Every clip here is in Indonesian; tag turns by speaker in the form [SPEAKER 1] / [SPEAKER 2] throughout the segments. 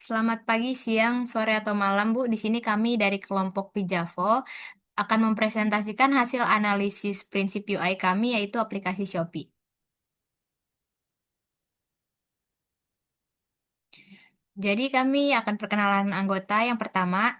[SPEAKER 1] Selamat pagi, siang, sore, atau malam, Bu. Di sini kami dari kelompok Pijavo akan mempresentasikan hasil analisis prinsip UI kami, yaitu aplikasi Shopee. Jadi kami akan perkenalan anggota yang pertama.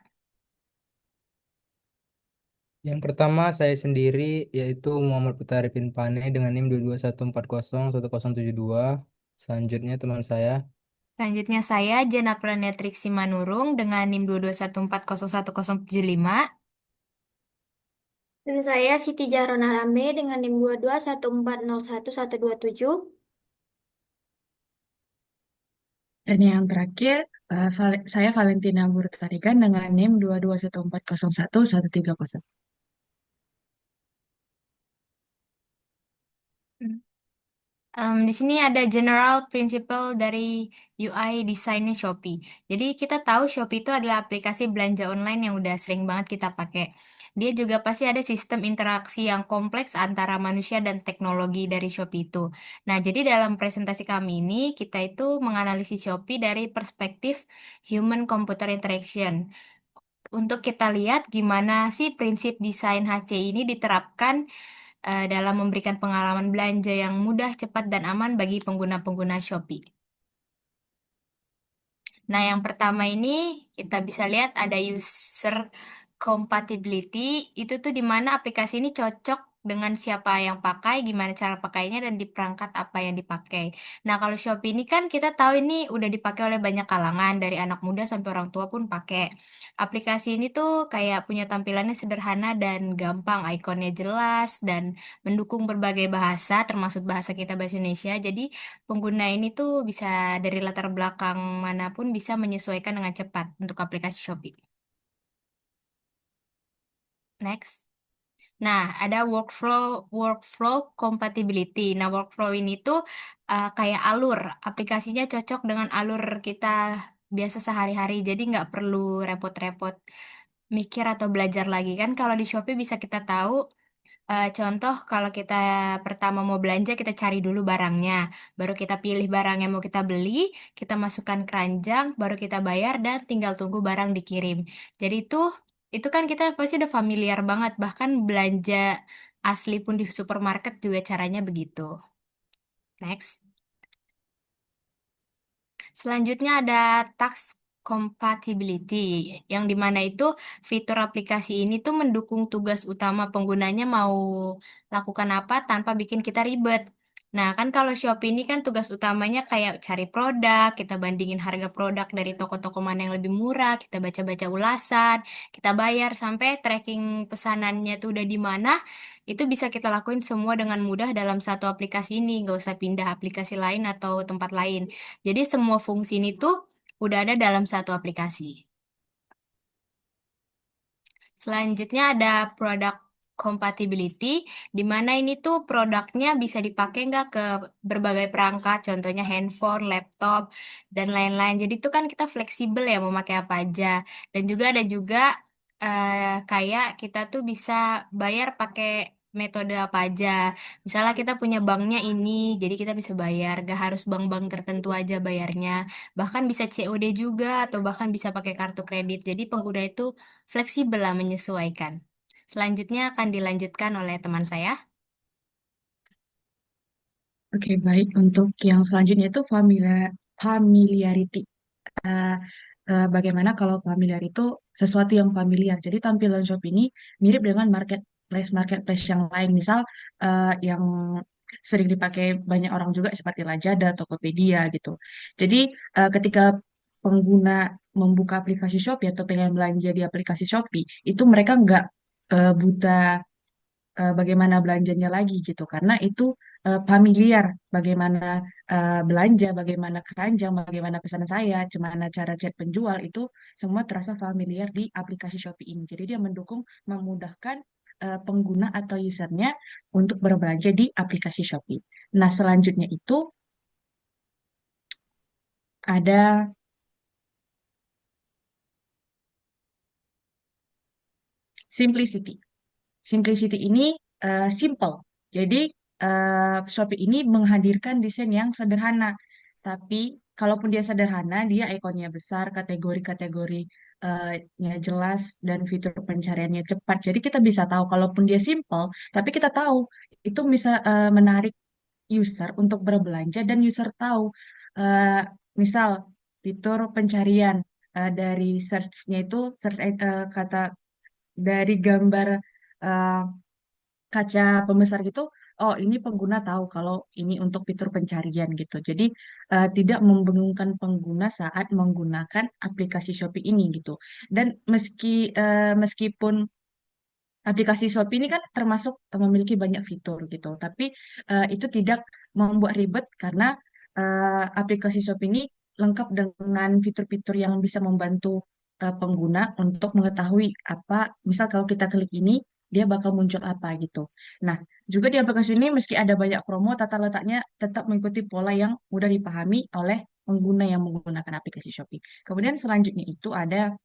[SPEAKER 2] Yang pertama saya sendiri yaitu Muhammad Putra Arifin Pane dengan NIM 221401072. Selanjutnya teman saya.
[SPEAKER 1] Selanjutnya saya, Jena Pranetriksi Simanurung dengan NIM 221401075.
[SPEAKER 3] Dan saya Siti Jahrona Rame dengan NIM 2214011127.
[SPEAKER 4] Dan yang terakhir, saya Valentina Burtarigan dengan NIM 221401130.
[SPEAKER 1] Di sini ada general principle dari UI desainnya Shopee. Jadi kita tahu Shopee itu adalah aplikasi belanja online yang udah sering banget kita pakai. Dia juga pasti ada sistem interaksi yang kompleks antara manusia dan teknologi dari Shopee itu. Nah, jadi dalam presentasi kami ini kita itu menganalisis Shopee dari perspektif human computer interaction. Untuk kita lihat gimana sih prinsip desain HC ini diterapkan dalam memberikan pengalaman belanja yang mudah, cepat, dan aman bagi pengguna-pengguna Shopee. Nah, yang pertama ini kita bisa lihat ada user compatibility. Itu tuh di mana aplikasi ini cocok dengan siapa yang pakai, gimana cara pakainya, dan di perangkat apa yang dipakai. Nah, kalau Shopee ini kan kita tahu ini udah dipakai oleh banyak kalangan, dari anak muda sampai orang tua pun pakai. Aplikasi ini tuh kayak punya tampilannya sederhana dan gampang, ikonnya jelas, dan mendukung berbagai bahasa, termasuk bahasa kita bahasa Indonesia. Jadi, pengguna ini tuh bisa dari latar belakang manapun bisa menyesuaikan dengan cepat untuk aplikasi Shopee. Next. Nah, ada workflow workflow compatibility. Nah, workflow ini tuh kayak alur. Aplikasinya cocok dengan alur kita biasa sehari-hari. Jadi nggak perlu repot-repot mikir atau belajar lagi kan. Kalau di Shopee bisa kita tahu. Contoh, kalau kita pertama mau belanja, kita cari dulu barangnya. Baru kita pilih barang yang mau kita beli, kita masukkan keranjang, baru kita bayar, dan tinggal tunggu barang dikirim. Jadi itu kan kita pasti udah familiar banget. Bahkan belanja asli pun di supermarket juga caranya begitu. Next. Selanjutnya ada task compatibility, yang dimana itu fitur aplikasi ini tuh mendukung tugas utama penggunanya mau lakukan apa tanpa bikin kita ribet. Nah, kan kalau Shopee ini kan tugas utamanya kayak cari produk, kita bandingin harga produk dari toko-toko mana yang lebih murah, kita baca-baca ulasan, kita bayar sampai tracking pesanannya tuh udah di mana, itu bisa kita lakuin semua dengan mudah dalam satu aplikasi ini, nggak usah pindah aplikasi lain atau tempat lain. Jadi semua fungsi ini tuh udah ada dalam satu aplikasi. Selanjutnya ada product compatibility, di mana ini tuh produknya bisa dipakai nggak ke berbagai perangkat, contohnya handphone, laptop, dan lain-lain. Jadi itu kan kita fleksibel ya mau pakai apa aja. Dan juga ada juga kayak kita tuh bisa bayar pakai metode apa aja. Misalnya kita punya banknya ini, jadi kita bisa bayar. Gak harus bank-bank tertentu aja bayarnya. Bahkan bisa COD juga atau bahkan bisa pakai kartu kredit. Jadi pengguna itu fleksibel lah menyesuaikan. Selanjutnya akan dilanjutkan oleh teman saya.
[SPEAKER 4] Oke, baik. Untuk yang selanjutnya itu familiarity. Eh, Bagaimana kalau familiar itu sesuatu yang familiar. Jadi tampilan shop ini mirip dengan marketplace yang lain. Misal yang sering dipakai banyak orang juga seperti Lazada, Tokopedia gitu. Jadi ketika pengguna membuka aplikasi Shopee atau pengen belanja di aplikasi Shopee, itu mereka nggak buta bagaimana belanjanya lagi gitu karena itu familiar bagaimana belanja, bagaimana keranjang, bagaimana pesanan saya, gimana cara chat penjual itu semua terasa familiar di aplikasi Shopee ini. Jadi dia memudahkan pengguna atau usernya untuk berbelanja di aplikasi Shopee. Nah, selanjutnya itu ada simplicity. Simplicity ini simple. Jadi Shopee ini menghadirkan desain yang sederhana, tapi kalaupun dia sederhana, dia ikonnya besar, kategori-kategori nya jelas dan fitur pencariannya cepat. Jadi kita bisa tahu, kalaupun dia simple, tapi kita tahu itu bisa menarik user untuk berbelanja dan user tahu, eh, misal fitur pencarian dari search-nya itu kata dari gambar eh, kaca pembesar gitu, oh ini pengguna tahu kalau ini untuk fitur pencarian gitu. Jadi tidak membingungkan pengguna saat menggunakan aplikasi Shopee ini gitu. Dan meskipun aplikasi Shopee ini kan termasuk memiliki banyak fitur gitu, tapi itu tidak membuat ribet karena aplikasi Shopee ini lengkap dengan fitur-fitur yang bisa membantu pengguna untuk mengetahui apa, misal kalau kita klik ini, dia bakal muncul apa gitu. Nah, juga di aplikasi ini meski ada banyak promo, tata letaknya tetap mengikuti pola yang mudah dipahami oleh pengguna yang menggunakan aplikasi Shopee. Kemudian selanjutnya itu ada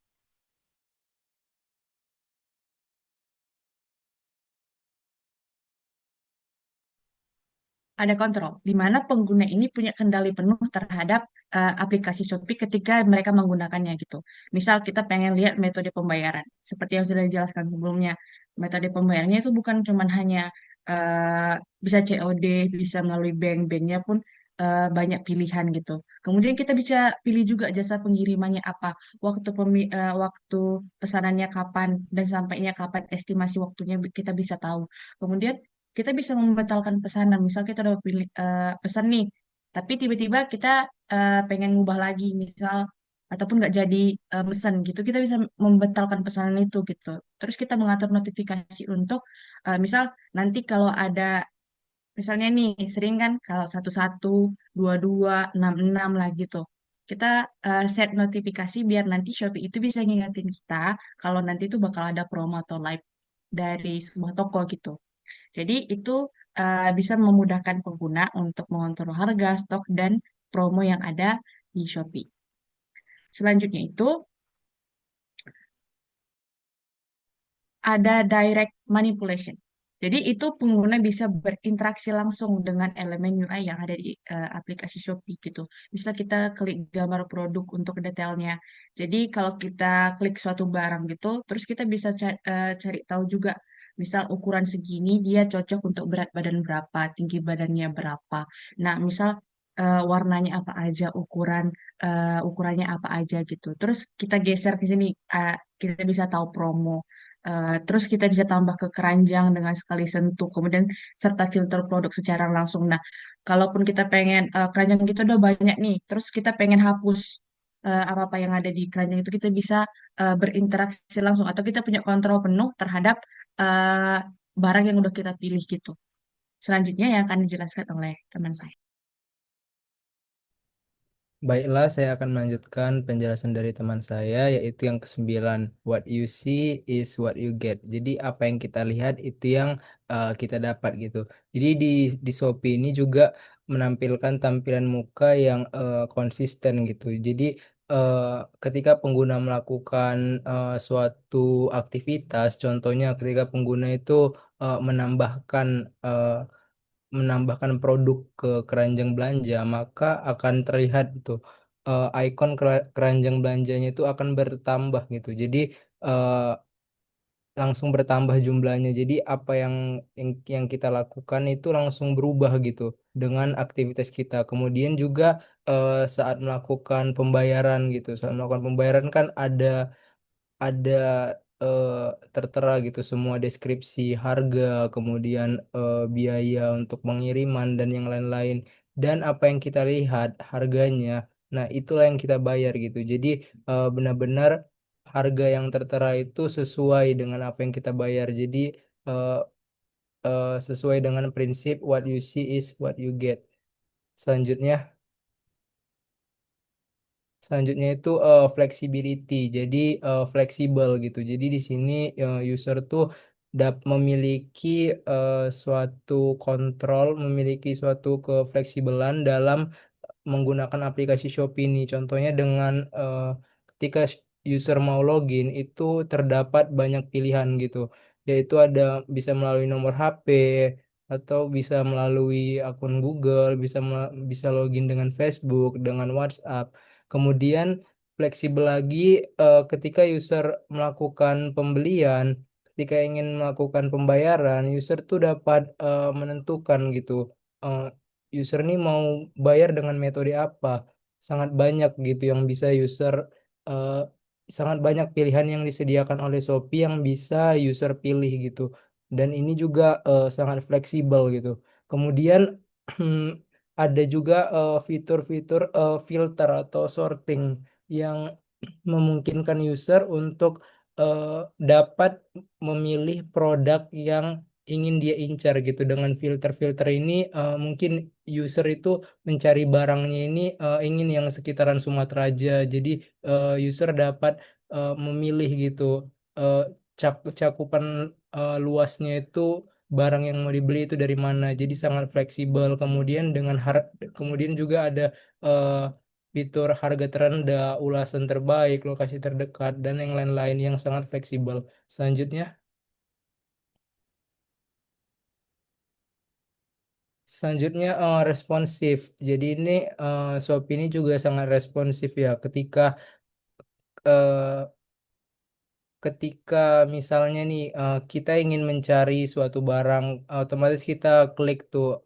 [SPEAKER 4] kontrol, di mana pengguna ini punya kendali penuh terhadap aplikasi Shopee ketika mereka menggunakannya gitu. Misal kita pengen lihat metode pembayaran, seperti yang sudah dijelaskan sebelumnya, metode pembayarannya itu bukan cuma hanya eh, bisa COD, bisa melalui bank-banknya pun banyak pilihan gitu. Kemudian kita bisa pilih juga jasa pengirimannya apa, waktu pesanannya kapan dan sampainya kapan, estimasi waktunya kita bisa tahu. Kemudian kita bisa membatalkan pesanan. Misal kita udah pilih pesan nih, tapi tiba-tiba kita pengen ngubah lagi, misal ataupun nggak jadi pesan gitu, kita bisa membatalkan pesanan itu gitu. Terus kita mengatur notifikasi untuk misal nanti kalau ada, misalnya nih sering kan kalau 11, 22, 66 lah gitu. Kita set notifikasi biar nanti Shopee itu bisa ngingetin kita kalau nanti itu bakal ada promo atau live dari sebuah toko gitu. Jadi itu bisa memudahkan pengguna untuk mengontrol harga, stok, dan promo yang ada di Shopee. Selanjutnya itu ada direct manipulation. Jadi itu pengguna bisa berinteraksi langsung dengan elemen UI yang ada di aplikasi Shopee gitu. Bisa kita klik gambar produk untuk detailnya. Jadi kalau kita klik suatu barang gitu, terus kita bisa cari tahu juga, misal ukuran segini dia cocok untuk berat badan berapa, tinggi badannya berapa. Nah, misal warnanya apa aja, ukurannya apa aja gitu. Terus kita geser ke sini, kita bisa tahu promo. Terus kita bisa tambah ke keranjang dengan sekali sentuh, kemudian serta filter produk secara langsung. Nah, kalaupun kita pengen keranjang kita udah banyak nih, terus kita pengen hapus apa-apa yang ada di keranjang itu, kita bisa berinteraksi langsung atau kita punya kontrol penuh terhadap eh, barang yang udah kita pilih gitu. Selanjutnya yang akan dijelaskan oleh teman saya.
[SPEAKER 2] Baiklah, saya akan melanjutkan penjelasan dari teman saya, yaitu yang kesembilan. What you see is what you get. Jadi apa yang kita lihat itu yang kita dapat gitu. Jadi di Shopee ini juga menampilkan tampilan muka yang konsisten gitu. Jadi eh, ketika pengguna melakukan suatu aktivitas, contohnya ketika pengguna itu menambahkan eh, produk ke keranjang belanja, maka akan terlihat itu ikon keranjang belanjanya itu akan bertambah gitu. Jadi eh, langsung bertambah jumlahnya. Jadi apa yang kita lakukan itu langsung berubah gitu dengan aktivitas kita. Kemudian juga saat melakukan pembayaran gitu. Saat melakukan pembayaran kan ada eh, tertera gitu semua deskripsi harga, kemudian biaya untuk pengiriman dan yang lain-lain. Dan apa yang kita lihat harganya, nah itulah yang kita bayar gitu. Jadi benar-benar harga yang tertera itu sesuai dengan apa yang kita bayar. Jadi eh, sesuai dengan prinsip what you see is what you get. Selanjutnya Selanjutnya itu flexibility, jadi fleksibel gitu. Jadi di sini user tuh memiliki suatu kontrol, memiliki suatu kefleksibelan dalam menggunakan aplikasi Shopee ini. Contohnya dengan ketika user mau login itu terdapat banyak pilihan gitu, yaitu ada bisa melalui nomor HP, atau bisa melalui akun Google, bisa login dengan Facebook, dengan WhatsApp. Kemudian fleksibel lagi ketika user melakukan pembelian, ketika ingin melakukan pembayaran, user tuh dapat menentukan gitu. eh, User ini mau bayar dengan metode apa? Sangat banyak gitu yang bisa eh, sangat banyak pilihan yang disediakan oleh Shopee yang bisa user pilih gitu. Dan ini juga sangat fleksibel gitu. Kemudian ada juga fitur-fitur filter atau sorting yang memungkinkan user untuk dapat memilih produk yang ingin dia incar gitu. Dengan filter-filter ini mungkin user itu mencari barangnya ini ingin yang sekitaran Sumatera aja. Jadi user dapat memilih gitu. eh, Cakupan luasnya itu barang yang mau dibeli itu dari mana. Jadi sangat fleksibel. Kemudian juga ada eh, fitur harga terendah, ulasan terbaik, lokasi terdekat, dan yang lain-lain yang sangat fleksibel. Selanjutnya responsif. Jadi ini Shopee ini juga sangat responsif ya. Eh, Ketika misalnya nih kita ingin mencari suatu barang, otomatis kita klik tuh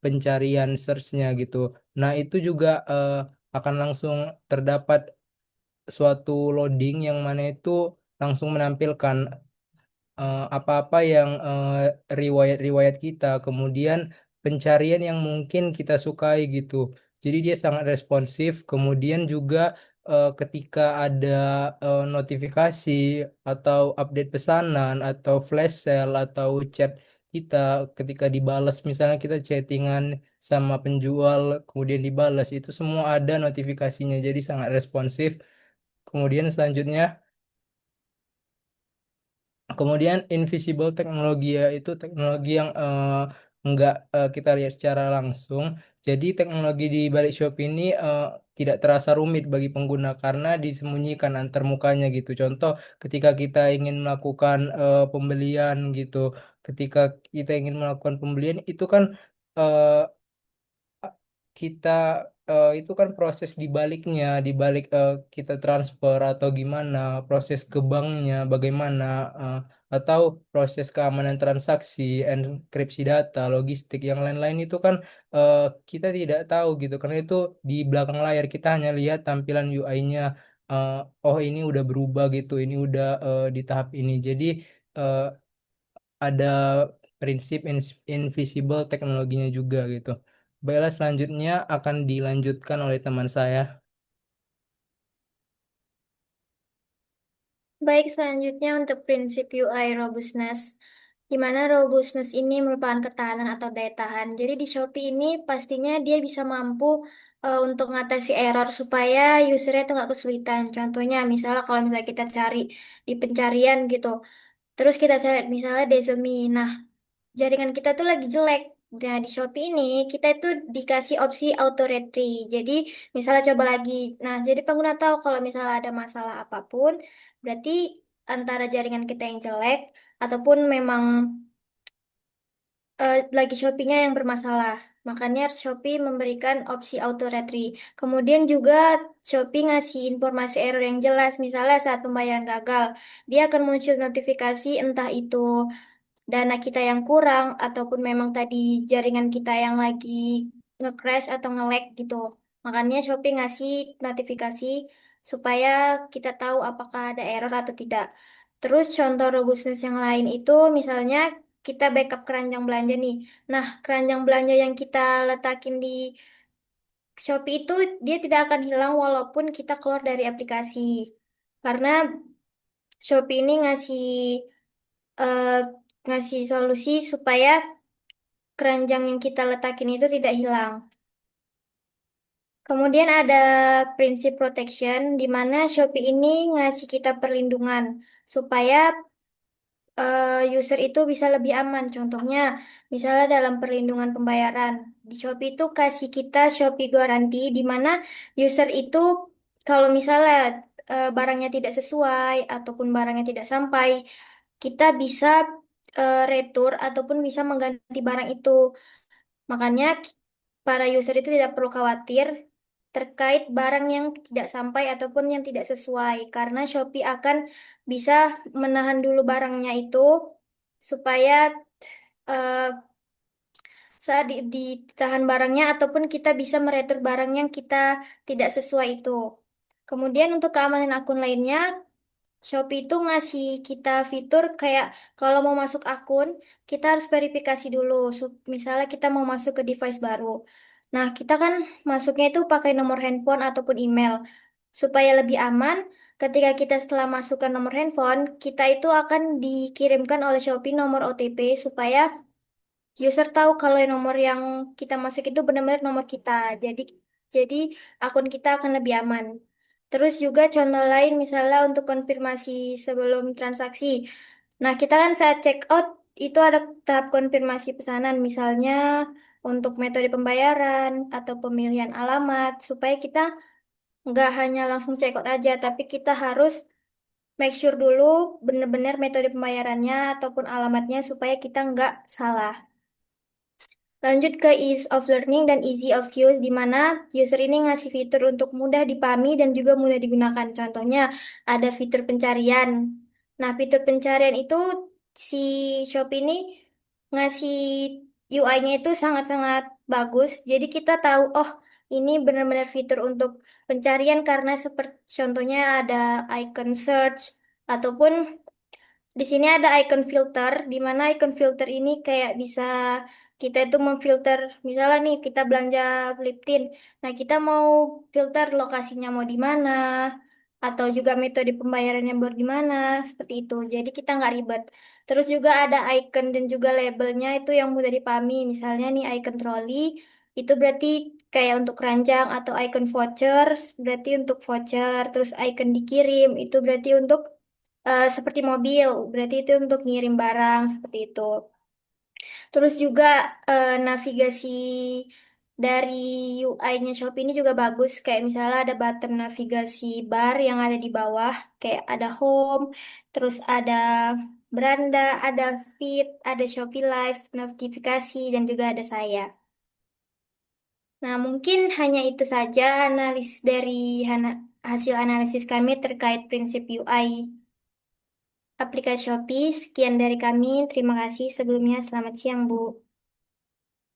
[SPEAKER 2] pencarian search-nya gitu. Nah, itu juga akan langsung terdapat suatu loading yang mana itu langsung menampilkan apa-apa yang riwayat-riwayat kita, kemudian pencarian yang mungkin kita sukai gitu. Jadi dia sangat responsif. Kemudian juga ketika ada notifikasi atau update pesanan atau flash sale atau chat kita ketika dibalas, misalnya kita chattingan sama penjual kemudian dibalas, itu semua ada notifikasinya. Jadi sangat responsif. Kemudian selanjutnya Kemudian invisible teknologi ya itu teknologi yang nggak kita lihat secara langsung. Jadi teknologi di balik Shopee ini tidak terasa rumit bagi pengguna karena disembunyikan antar mukanya gitu. Contoh ketika kita ingin melakukan pembelian gitu, ketika kita ingin melakukan pembelian itu kan eh, kita itu kan proses di baliknya, di balik kita transfer atau gimana, proses ke banknya bagaimana, eh, atau proses keamanan transaksi, enkripsi data, logistik, yang lain-lain itu kan eh, kita tidak tahu gitu, karena itu di belakang layar kita hanya lihat tampilan UI-nya, eh, oh ini udah berubah gitu, ini udah di tahap ini. Jadi eh, ada prinsip invisible teknologinya juga gitu. Baiklah, selanjutnya akan dilanjutkan oleh teman saya.
[SPEAKER 3] Baik, selanjutnya untuk prinsip UI robustness, di mana robustness ini merupakan ketahanan atau daya tahan. Jadi di Shopee ini pastinya dia bisa mampu untuk mengatasi error supaya usernya itu nggak kesulitan. Contohnya, misalnya kalau misalnya kita cari di pencarian gitu, terus kita cari misalnya Dezemi. Nah, jaringan kita tuh lagi jelek. Nah, di Shopee ini kita itu dikasih opsi auto retrieve. Jadi, misalnya coba lagi. Nah, jadi pengguna tahu kalau misalnya ada masalah apapun, berarti antara jaringan kita yang jelek ataupun memang lagi Shopee-nya yang bermasalah. Makanya Shopee memberikan opsi auto retrieve. Kemudian juga Shopee ngasih informasi error yang jelas. Misalnya saat pembayaran gagal, dia akan muncul notifikasi entah itu dana kita yang kurang ataupun memang tadi jaringan kita yang lagi nge-crash atau nge-lag gitu. Makanya Shopee ngasih notifikasi supaya kita tahu apakah ada error atau tidak. Terus contoh robustness yang lain itu misalnya kita backup keranjang belanja nih. Nah, keranjang belanja yang kita letakin di Shopee itu dia tidak akan hilang walaupun kita keluar dari aplikasi. Karena Shopee ini eh, ngasih solusi supaya keranjang yang kita letakin itu tidak hilang. Kemudian ada prinsip protection di mana Shopee ini ngasih kita perlindungan supaya user itu bisa lebih aman. Contohnya, misalnya dalam perlindungan pembayaran. Di Shopee itu kasih kita Shopee Guarantee di mana user itu kalau misalnya barangnya tidak sesuai ataupun barangnya tidak sampai, kita bisa retur ataupun bisa mengganti barang itu. Makanya para user itu tidak perlu khawatir terkait barang yang tidak sampai ataupun yang tidak sesuai, karena Shopee akan bisa menahan dulu barangnya itu supaya eh, saat ditahan barangnya ataupun kita bisa meretur barang yang kita tidak sesuai itu. Kemudian untuk keamanan akun lainnya, Shopee itu ngasih kita fitur kayak kalau mau masuk akun, kita harus verifikasi dulu. Misalnya kita mau masuk ke device baru. Nah, kita kan masuknya itu pakai nomor handphone ataupun email. Supaya lebih aman, ketika kita setelah masukkan nomor handphone, kita itu akan dikirimkan oleh Shopee nomor OTP supaya user tahu kalau yang nomor yang kita masuk itu benar-benar nomor kita. Jadi akun kita akan lebih aman. Terus juga contoh lain misalnya untuk konfirmasi sebelum transaksi. Nah, kita kan saat check out itu ada tahap konfirmasi pesanan, misalnya untuk metode pembayaran atau pemilihan alamat, supaya kita nggak hanya langsung check out aja, tapi kita harus make sure dulu benar-benar metode pembayarannya ataupun alamatnya supaya kita nggak salah. Lanjut ke ease of learning dan easy of use, di mana user ini ngasih fitur untuk mudah dipahami dan juga mudah digunakan. Contohnya, ada fitur pencarian. Nah, fitur pencarian itu si Shopee ini ngasih UI-nya itu sangat-sangat bagus. Jadi kita tahu, oh ini benar-benar fitur untuk pencarian karena seperti contohnya ada icon search ataupun di sini ada icon filter, di mana icon filter ini kayak bisa kita itu memfilter, misalnya nih kita belanja Liptin, nah kita mau filter lokasinya mau di mana, atau juga metode pembayarannya baru di mana, seperti itu. Jadi kita nggak ribet. Terus juga ada icon dan juga labelnya itu yang mudah dipahami, misalnya nih icon trolley, itu berarti kayak untuk keranjang atau icon vouchers, berarti untuk voucher, terus icon dikirim, itu berarti untuk seperti mobil, berarti itu untuk ngirim barang seperti itu. Terus juga navigasi dari UI-nya Shopee ini juga bagus. Kayak misalnya ada button navigasi bar yang ada di bawah, kayak ada home, terus ada beranda, ada feed, ada Shopee Live, notifikasi, dan juga ada saya. Nah, mungkin hanya itu saja hasil analisis kami terkait prinsip UI aplikasi Shopee. Sekian dari kami. Terima kasih sebelumnya. Selamat siang, Bu.